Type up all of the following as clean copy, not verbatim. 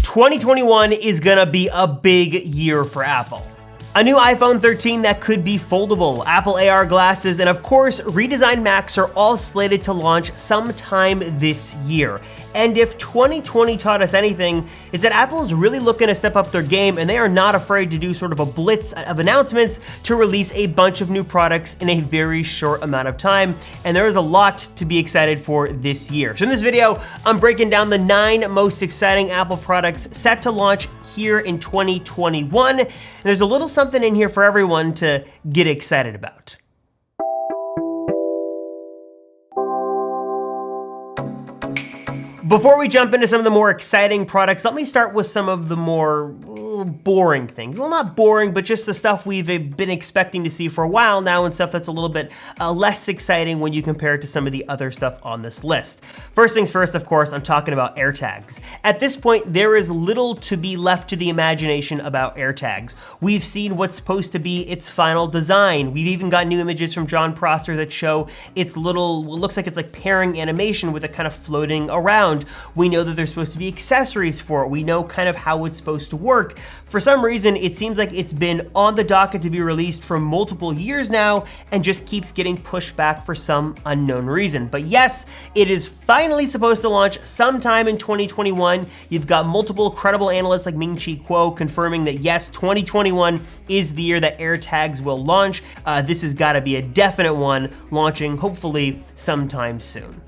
2021 is gonna be a big year for Apple. A new iPhone 13 that could be foldable, Apple AR glasses, and of course, redesigned Macs are all slated to launch sometime this year. And if 2020 taught us anything, it's that Apple is really looking to step up their game, and they are not afraid to do sort of a blitz of announcements to release a bunch of new products in a very short amount of time. And there is a lot to be excited for this year. So in this video, I'm breaking down the 9 most exciting Apple products set to launch here in 2021. And there's a little something in here for everyone to get excited about. Before we jump into some of the more exciting products, let me start with some of the more boring things. Well, not boring, but just the stuff we've been expecting to see for a while now, and stuff that's a little bit less exciting when you compare it to some of the other stuff on this list. First things first, of course, I'm talking about AirTags. At this point, there is little to be left to the imagination about AirTags. We've seen what's supposed to be its final design. We've even got new images from Jon Prosser that show its little, what looks like it's like pairing animation with it kind of floating around. We know that there's supposed to be accessories for it. We know kind of how it's supposed to work. For some reason, it seems like it's been on the docket to be released for multiple years now and just keeps getting pushed back for some unknown reason. But yes, it is finally supposed to launch sometime in 2021. You've got multiple credible analysts like Ming-Chi Kuo confirming that yes, 2021 is the year that AirTags will launch. This has got to be a definite one, launching hopefully sometime soon.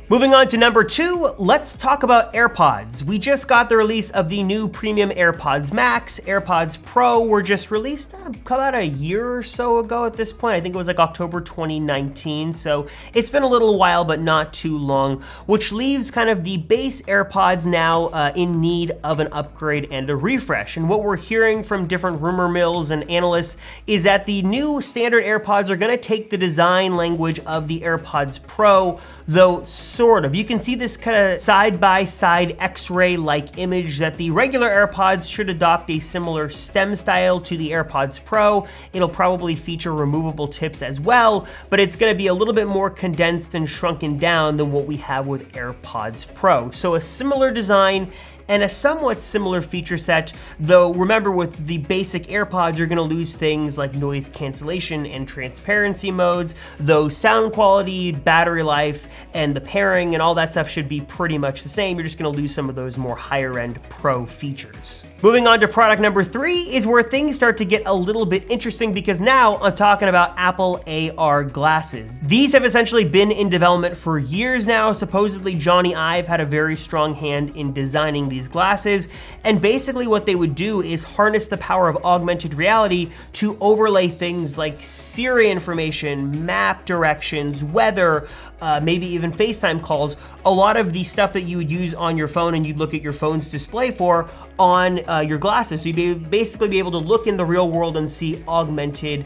Moving on to number 2, let's talk about AirPods. We just got the release of the new premium AirPods Max. AirPods Pro were just released about a year or so ago at this point. I think it was like October 2019, so it's been a little while, but not too long, which leaves kind of the base AirPods now in need of an upgrade and a refresh. And what we're hearing from different rumor mills and analysts is that the new standard AirPods are gonna take the design language of the AirPods Pro, though sort of. You can see this kind of side-by-side X-ray-like image that the regular AirPods should adopt a similar stem style to the AirPods Pro. It'll probably feature removable tips as well, but it's gonna be a little bit more condensed and shrunken down than what we have with AirPods Pro. So a similar design and a somewhat similar feature set, though remember with the basic AirPods, you're gonna lose things like noise cancellation and transparency modes, though sound quality, battery life, and the pairing and all that stuff should be pretty much the same. You're just gonna lose some of those more higher end Pro features. Moving on to product number 3 is where things start to get a little bit interesting because now I'm talking about Apple AR glasses. These have essentially been in development for years now. Supposedly Johnny Ive had a very strong hand in designing these glasses, and basically what they would do is harness the power of augmented reality to overlay things like Siri information, map directions, weather, maybe even FaceTime calls, a lot of the stuff that you would use on your phone and you'd look at your phone's display for on your glasses. So you'd basically be able to look in the real world and see augmented,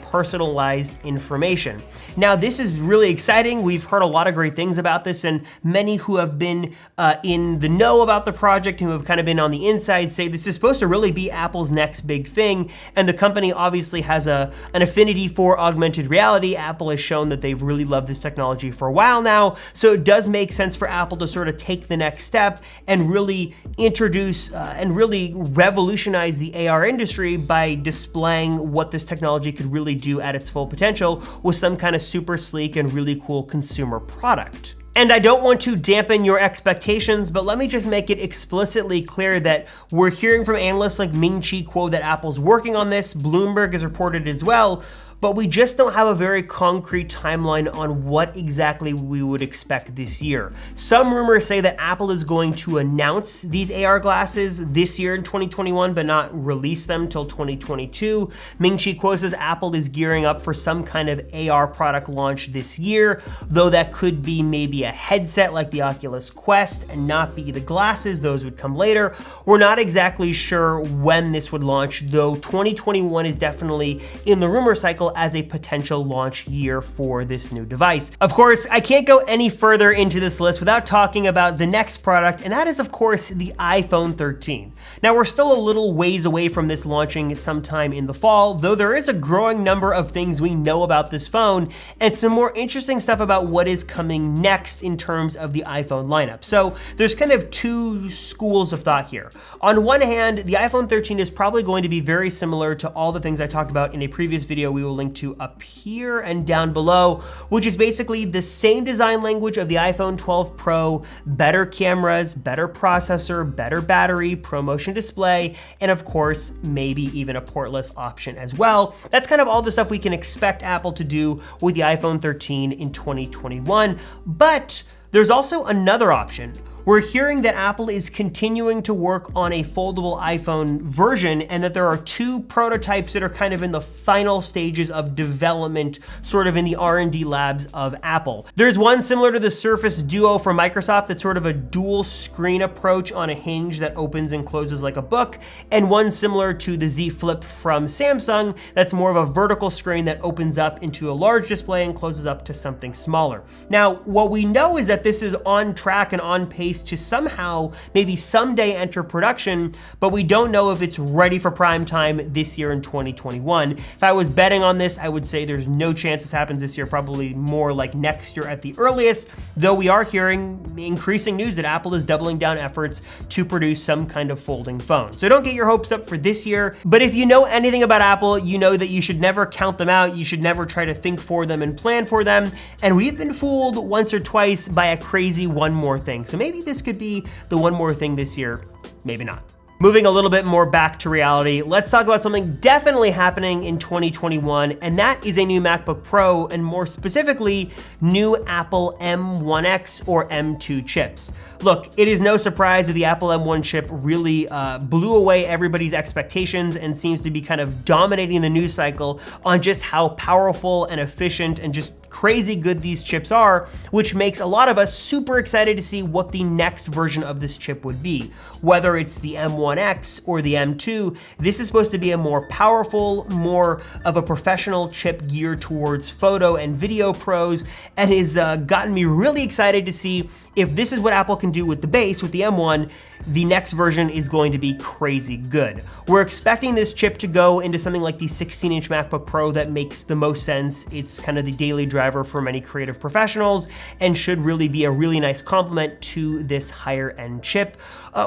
personalized information. Now, this is really exciting. We've heard a lot of great things about this, and many who have been in the know about the project, who have kind of been on the inside, say this is supposed to really be Apple's next big thing. And the company obviously has an affinity for augmented reality. Apple has shown that they've really loved this technology for a while now. So it does make sense for Apple to sort of take the next step and really introduce and really revolutionize the AR industry by displaying what this technology could really do at its full potential with some kind of super sleek and really cool consumer product. And I don't want to dampen your expectations, but let me just make it explicitly clear that we're hearing from analysts like Ming-Chi Kuo that Apple's working on this. Bloomberg has reported as well, but we just don't have a very concrete timeline on what exactly we would expect this year. Some rumors say that Apple is going to announce these AR glasses this year in 2021, but not release them till 2022. Ming-Chi Kuo says Apple is gearing up for some kind of AR product launch this year, though that could be maybe a headset like the Oculus Quest and not be the glasses. Those would come later. We're not exactly sure when this would launch, though 2021 is definitely in the rumor cycle April as a potential launch year for this new device. Of course, I can't go any further into this list without talking about the next product, and that is of course the iPhone 13. Now we're still a little ways away from this launching sometime in the fall, though there is a growing number of things we know about this phone and some more interesting stuff about what is coming next in terms of the iPhone lineup. So there's kind of two schools of thought here. On one hand, the iPhone 13 is probably going to be very similar to all the things I talked about in a previous video we will link to up here and down below, which is basically the same design language of the iPhone 12 Pro, better cameras, better processor, better battery, ProMotion display, and of course, maybe even a portless option as well. That's kind of all the stuff we can expect Apple to do with the iPhone 13 in 2021, but there's also another option. We're hearing that Apple is continuing to work on a foldable iPhone version and that there are two prototypes that are kind of in the final stages of development, sort of in the R&D labs of Apple. There's one similar to the Surface Duo from Microsoft that's sort of a dual screen approach on a hinge that opens and closes like a book, and one similar to the Z Flip from Samsung that's more of a vertical screen that opens up into a large display and closes up to something smaller. Now, what we know is that this is on track and on pace to somehow, maybe someday enter production, but we don't know if it's ready for prime time this year in 2021. If I was betting on this, I would say there's no chance this happens this year, probably more like next year at the earliest, though we are hearing increasing news that Apple is doubling down efforts to produce some kind of folding phone. So don't get your hopes up for this year, but if you know anything about Apple, you know that you should never count them out, you should never try to think for them and plan for them, and we've been fooled once or twice by a crazy one more thing. So maybe this could be the one more thing this year, maybe not. Moving a little bit more back to reality, let's talk about something definitely happening in 2021, and that is a new MacBook Pro, and more specifically, new Apple M1X or M2 chips. Look, it is no surprise that the Apple M1 chip really blew away everybody's expectations and seems to be kind of dominating the news cycle on just how powerful and efficient and just crazy good these chips are, which makes a lot of us super excited to see what the next version of this chip would be. Whether it's the M1X or the M2, this is supposed to be a more powerful, more of a professional chip geared towards photo and video pros, and has gotten me really excited to see if this is what Apple can do with the base, with the M1, the next version is going to be crazy good. We're expecting this chip to go into something like the 16-inch MacBook Pro that makes the most sense. It's kind of the daily driver for many creative professionals and should really be a really nice complement to this higher end chip.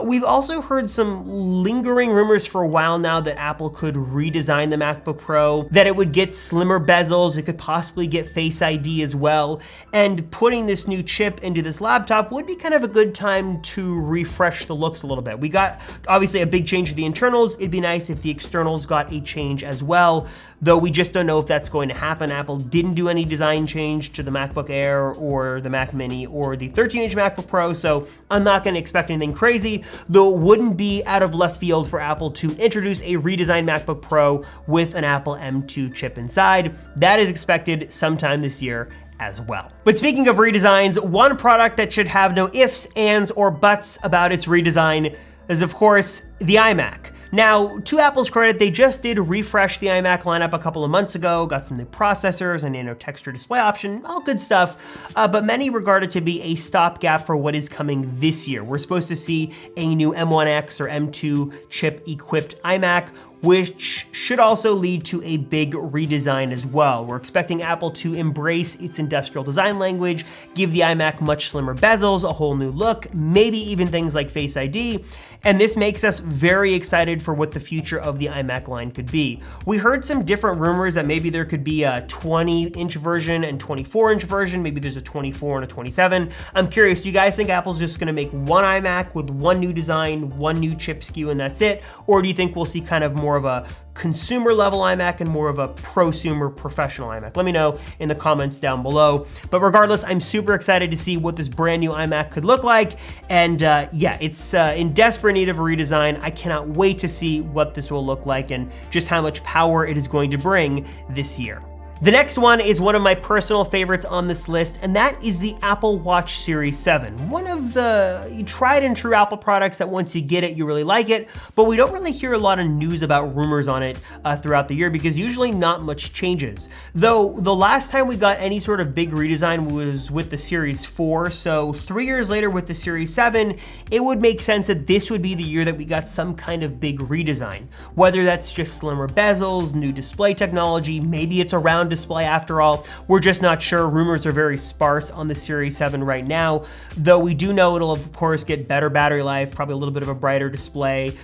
We've also heard some lingering rumors for a while now that Apple could redesign the MacBook Pro, that it would get slimmer bezels, it could possibly get Face ID as well, and putting this new chip into this laptop would be kind of a good time to refresh the looks a little bit. We got obviously a big change to the internals. It'd be nice if the externals got a change as well, though we just don't know if that's going to happen. Apple didn't do any design change to the MacBook Air or the Mac Mini or the 13-inch MacBook Pro, so I'm not going to expect anything crazy, though it wouldn't be out of left field for Apple to introduce a redesigned MacBook Pro with an Apple M2 chip inside. That is expected sometime this year as well. But speaking of redesigns, one product that should have no ifs, ands, or buts about its redesign is, of course, the iMac. Now, to Apple's credit, they just did refresh the iMac lineup a couple of months ago, got some new processors, a nano texture display option, all good stuff, but many regard it to be a stopgap for what is coming this year. We're supposed to see a new M1X or M2 chip-equipped iMac, which should also lead to a big redesign as well. We're expecting Apple to embrace its industrial design language, give the iMac much slimmer bezels, a whole new look, maybe even things like Face ID, and this makes us very excited for what the future of the iMac line could be. We heard some different rumors that maybe there could be a 20-inch version and 24-inch version, maybe there's a 24 and a 27. I'm curious, do you guys think Apple's just gonna make one iMac with one new design, one new chip SKU, and that's it? Or do you think we'll see kind of more of a consumer level iMac and more of a prosumer professional iMac? Let me know in the comments down below. But regardless, I'm super excited to see what this brand new iMac could look like. And yeah, it's in desperate need of a redesign. I cannot wait to see what this will look like and just how much power it is going to bring this year. The next one is one of my personal favorites on this list, and that is the Apple Watch Series 7. One of the tried and true Apple products that once you get it, you really like it, but we don't really hear a lot of news about rumors on it throughout the year because usually not much changes. Though the last time we got any sort of big redesign was with the Series 4, so 3 years later with the Series 7, it would make sense that this would be the year that we got some kind of big redesign. Whether that's just slimmer bezels, new display technology, maybe it's a round display after all, we're just not sure. Rumors are very sparse on the Series 7 right now, though we do know it'll of course get better battery life, probably a little bit of a brighter display,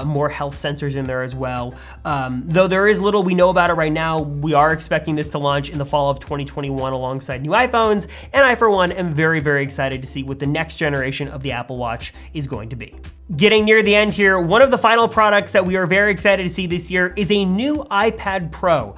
more health sensors in there as well. Though there is little we know about it right now, we are expecting this to launch in the fall of 2021 alongside new iPhones, and I for one am very, very excited to see what the next generation of the Apple Watch is going to be. Getting near the end here, one of the final products that we are very excited to see this year is a new iPad Pro.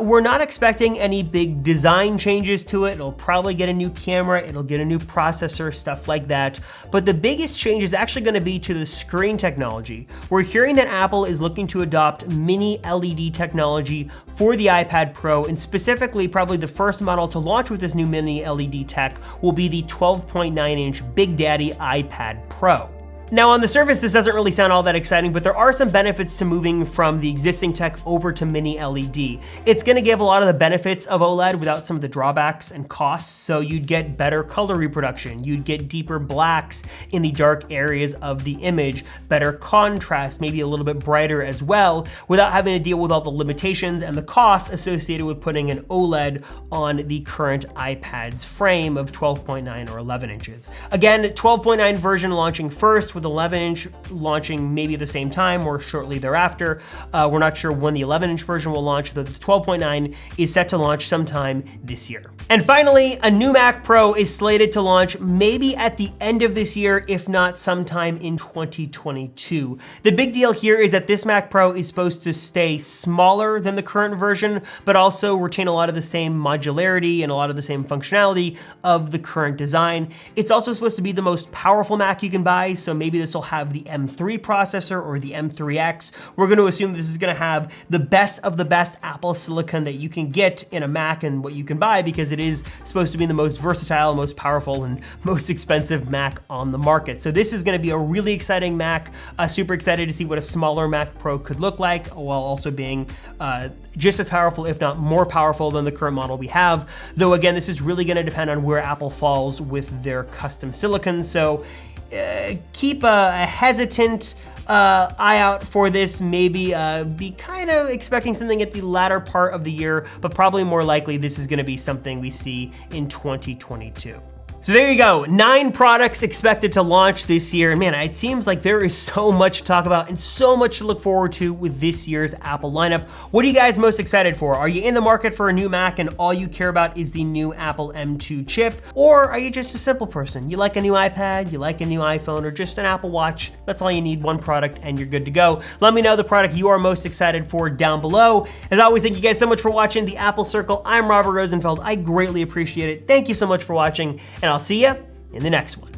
We're not expecting any big design changes to it. It'll probably get a new camera, it'll get a new processor, stuff like that. But the biggest change is actually going to be to the screen technology. We're hearing that Apple is looking to adopt mini LED technology for the iPad Pro, and specifically probably the first model to launch with this new mini LED tech will be the 12.9-inch Big Daddy iPad Pro. Now on the surface, this doesn't really sound all that exciting, but there are some benefits to moving from the existing tech over to mini LED. It's gonna give a lot of the benefits of OLED without some of the drawbacks and costs, so you'd get better color reproduction, you'd get deeper blacks in the dark areas of the image, better contrast, maybe a little bit brighter as well, without having to deal with all the limitations and the costs associated with putting an OLED on the current iPad's frame of 12.9 or 11 inches. Again, 12.9 version launching first, with 11-inch launching maybe at the same time or shortly thereafter. We're not sure when the 11-inch version will launch. The 12.9 is set to launch sometime this year. And finally, a new Mac Pro is slated to launch maybe at the end of this year, if not sometime in 2022. The big deal here is that this Mac Pro is supposed to stay smaller than the current version, but also retain a lot of the same modularity and a lot of the same functionality of the current design. It's also supposed to be the most powerful Mac you can buy, so maybe this will have the M3 processor or the M3X. We're going to assume this is going to have the best of the best Apple silicon that you can get in a Mac and what you can buy, because it is supposed to be the most versatile, most powerful, and most expensive Mac on the market. So this is going to be a really exciting Mac. Super excited to see what a smaller Mac Pro could look like, while also being just as powerful, if not more powerful than the current model we have. Though again, this is really going to depend on where Apple falls with their custom silicon. So keep a hesitant eye out for this. Maybe be kind of expecting something at the latter part of the year, but probably more likely this is going to be something we see in 2022. So there you go, 9 products expected to launch this year. And man, it seems like there is so much to talk about and so much to look forward to with this year's Apple lineup. What are you guys most excited for? Are you in the market for a new Mac and all you care about is the new Apple M2 chip? Or are you just a simple person? You like a new iPad, you like a new iPhone, or just an Apple Watch? That's all you need, one product and you're good to go. Let me know the product you are most excited for down below. As always, thank you guys so much for watching the Apple Circle. I'm Robert Rosenfeld. I greatly appreciate it. Thank you so much for watching, and I'll see you in the next one.